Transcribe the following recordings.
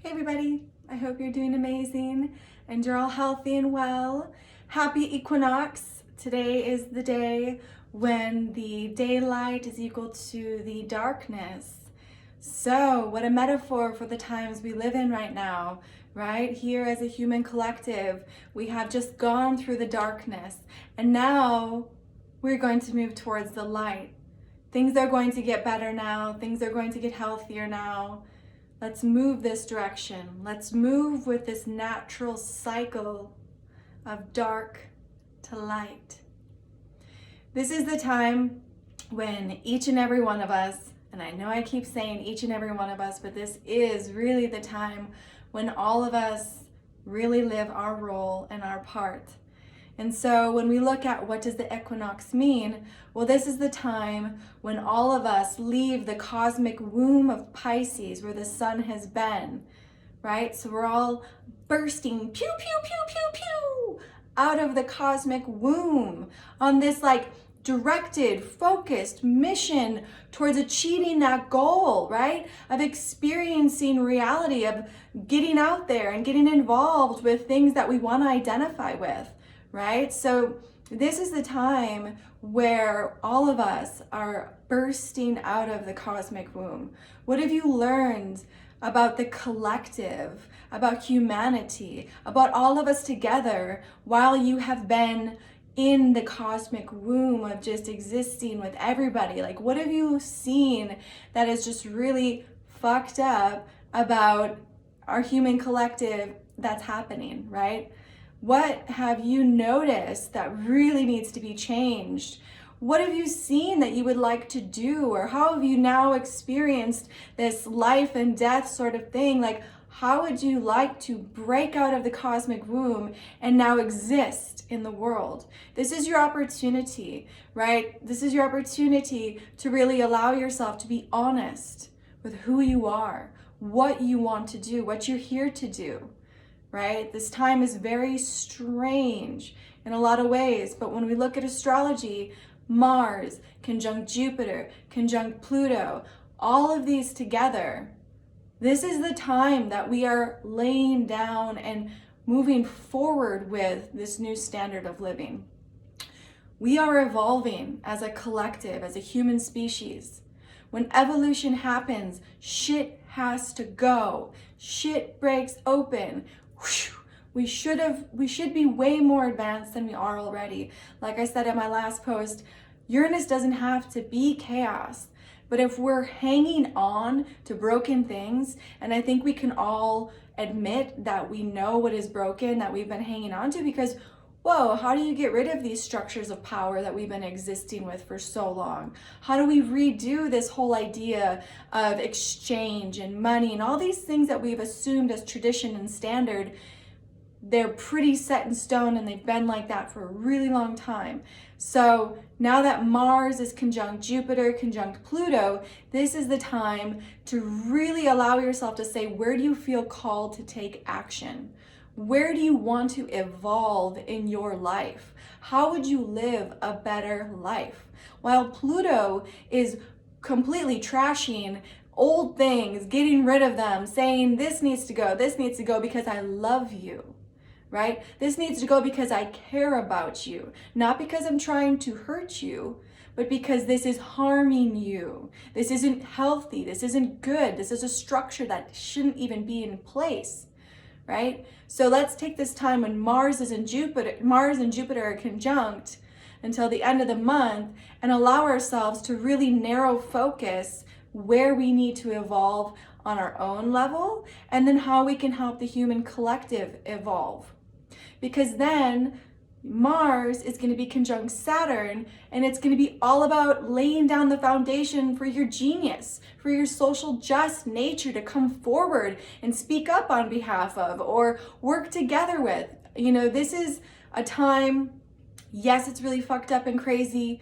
Hey everybody, I hope you're doing amazing and you're all healthy and well. Happy equinox. Today is the day when the daylight is equal to the darkness. So, what a metaphor for the times we live in right now, right? Here as a human collective, we have just gone through the darkness and now we're going to move towards the light. Things are going to get better now, things are going to get healthier now. Let's move this direction. Let's move with this natural cycle of dark to light. This is the time when each and every one of us, and I know I keep saying each and every one of us, but this is really the time when all of us really live our role and our part. And so when we look at what does the equinox mean, well, this is the time when all of us leave the cosmic womb of Pisces where the sun has been, right? So we're all bursting pew, pew, pew, pew, pew out of the cosmic womb on this directed, focused mission towards achieving that goal, right? Of experiencing reality, of getting out there and getting involved with things that we want to identify with. Right? So this is the time where all of us are bursting out of the cosmic womb. What have you learned about the collective, about humanity, about all of us together while you have been in the cosmic womb of just existing with everybody? Like, what have you seen that is just really fucked up about our human collective that's happening, right? What have you noticed that really needs to be changed? What have you seen that you would like to do? Or how have you now experienced this life and death sort of thing? Like, how would you like to break out of the cosmic womb and now exist in the world? This is your opportunity, right? This is your opportunity to really allow yourself to be honest with who you are, what you want to do, what you're here to do. Right? This time is very strange in a lot of ways, but when we look at astrology, Mars, conjunct Jupiter, conjunct Pluto, all of these together, this is the time that we are laying down and moving forward with this new standard of living. We are evolving as a collective, as a human species. When evolution happens, shit has to go. Shit breaks open. We should be way more advanced than we are already. Like I said in my last post, Uranus doesn't have to be chaos. But if we're hanging on to broken things, and I think we can all admit that we know what is broken, that we've been hanging on to, because whoa, how do you get rid of these structures of power that we've been existing with for so long? How do we redo this whole idea of exchange and money and all these things that we've assumed as tradition and standard? They're pretty set in stone and they've been like that for a really long time. So now that Mars is conjunct Jupiter, conjunct Pluto, this is the time to really allow yourself to say, where do you feel called to take action? Where do you want to evolve in your life? How would you live a better life? While Pluto is completely trashing old things, getting rid of them, saying this needs to go because I love you, right? This needs to go because I care about you, not because I'm trying to hurt you, but because this is harming you. This isn't healthy, this isn't good, this is a structure that shouldn't even be in place. Right? So let's take this time when Mars and Jupiter are conjunct until the end of the month and allow ourselves to really narrow focus where we need to evolve on our own level and then how we can help the human collective evolve. Because then Mars is going to be conjunct Saturn, and it's going to be all about laying down the foundation for your genius, for your social just nature to come forward and speak up on behalf of or work together with. You know, this is a time, yes, it's really fucked up and crazy,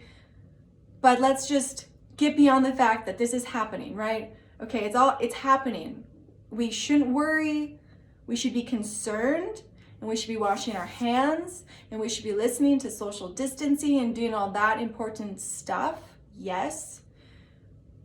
but let's just get beyond the fact that this is happening, right? Okay, it's happening. We shouldn't worry. We should be concerned. And we should be washing our hands, and we should be listening to social distancing and doing all that important stuff, yes.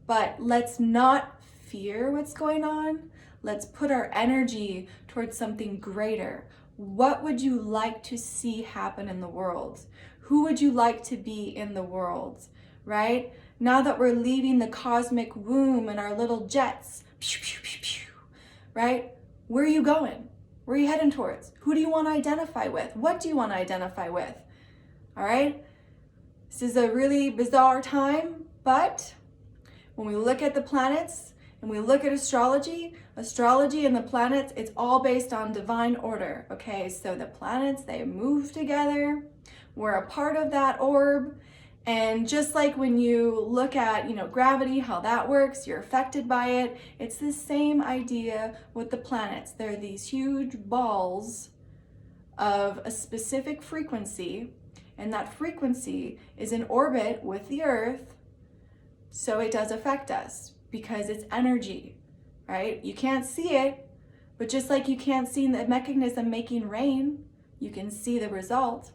But let's not fear what's going on. Let's put our energy towards something greater. What would you like to see happen in the world? Who would you like to be in the world, right? Now that we're leaving the cosmic womb in our little jets, pew, pew, pew, pew, right? Where are you going? Where are you heading towards? Who do you want to identify with? What do you want to identify with? All right? This is a really bizarre time, but when we look at the planets and we look at astrology and the planets, it's all based on divine order, okay? So the planets, they move together. We're a part of that orb. And just like when you look at, gravity, how that works, you're affected by it. It's the same idea with the planets. They're these huge balls of a specific frequency, and that frequency is in orbit with the Earth, so it does affect us because it's energy, right? You can't see it, but just like you can't see the mechanism making rain, you can see the result.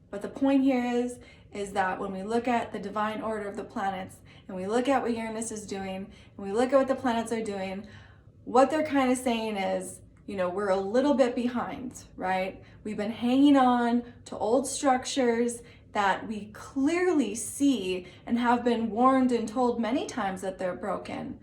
But the point here is that when we look at the divine order of the planets and we look at what Uranus is doing and we look at what the planets are doing, what they're kind of saying is, we're a little bit behind, right? We've been hanging on to old structures that we clearly see and have been warned and told many times that they're broken.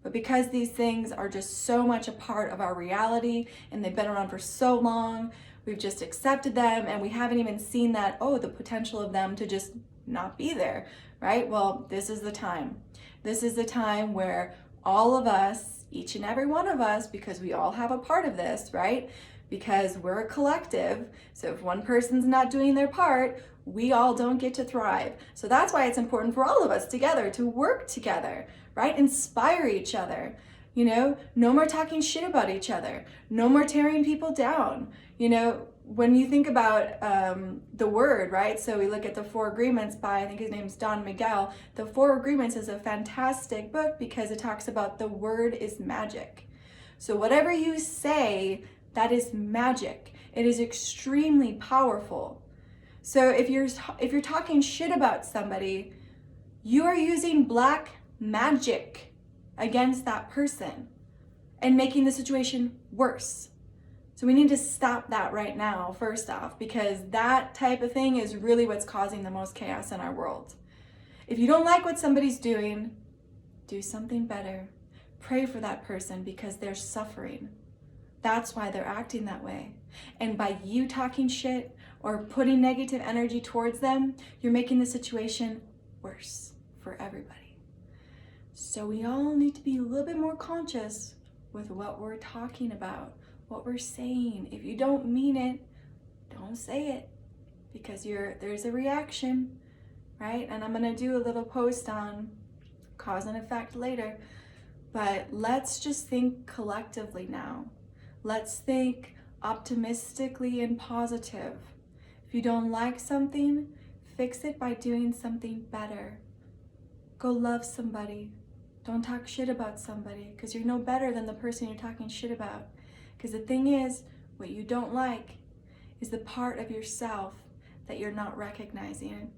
But because these things are just so much a part of our reality and they've been around for so long, we've just accepted them and we haven't even seen that, the potential of them to just not be there, right? Well, this is the time. This is the time where all of us, each and every one of us, because we all have a part of this, right? Because we're a collective. So if one person's not doing their part, we all don't get to thrive. So that's why it's important for all of us together to work together, right? Inspire each other. No more talking shit about each other. No more tearing people down. When you think about the word, right? So we look at the Four Agreements by, I think his name's Don Miguel. The Four Agreements is a fantastic book because it talks about the word is magic. So whatever you say, that is magic. It is extremely powerful. So if you're talking shit about somebody, you are using black magic against that person and making the situation worse. So we need to stop that right now, first off, because that type of thing is really what's causing the most chaos in our world. If you don't like what somebody's doing, do something better. Pray for that person because they're suffering. That's why they're acting that way. And by you talking shit or putting negative energy towards them, you're making the situation worse for everybody. So we all need to be a little bit more conscious with what we're talking about, what we're saying. If you don't mean it, don't say it because there's a reaction, right? And I'm gonna do a little post on cause and effect later, but let's just think collectively now. Let's think optimistically and positive. If you don't like something, fix it by doing something better. Go love somebody. Don't talk shit about somebody because you're no better than the person you're talking shit about. Because the thing is, what you don't like is the part of yourself that you're not recognizing.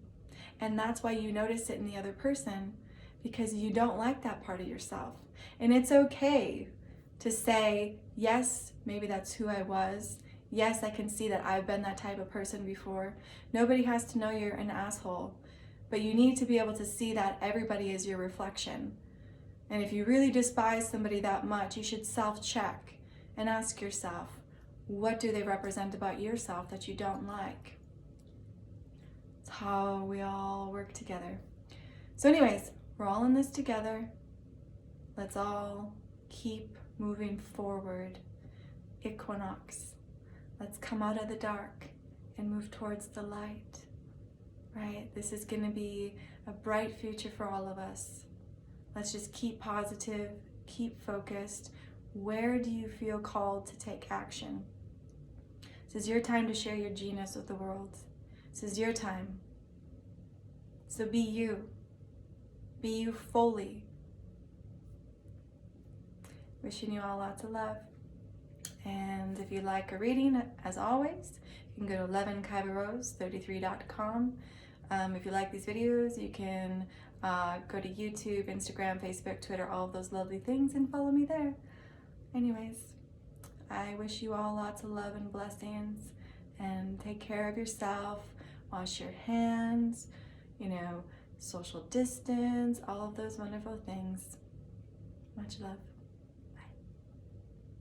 And that's why you notice it in the other person, because you don't like that part of yourself. And it's okay to say, yes, maybe that's who I was. Yes, I can see that I've been that type of person before. Nobody has to know you're an asshole, but you need to be able to see that everybody is your reflection. And if you really despise somebody that much, you should self-check and ask yourself, what do they represent about yourself that you don't like? It's how we all work together. So anyways, we're all in this together. Let's all keep moving forward. Equinox. Let's come out of the dark and move towards the light, right? This is going to be a bright future for all of us. Let's just keep positive, keep focused. Where do you feel called to take action? This is your time to share your genius with the world. This is your time. So be you. Be you fully. Wishing you all lots of love. And if you'd like a reading, as always, you can go to 11kaivarose33.com. If you like these videos, you can go to YouTube, Instagram, Facebook, Twitter, all of those lovely things, and follow me there. anyways, I wish you all lots of love and blessings, and take care of yourself, wash your hands, social distance, all of those wonderful things. Much love.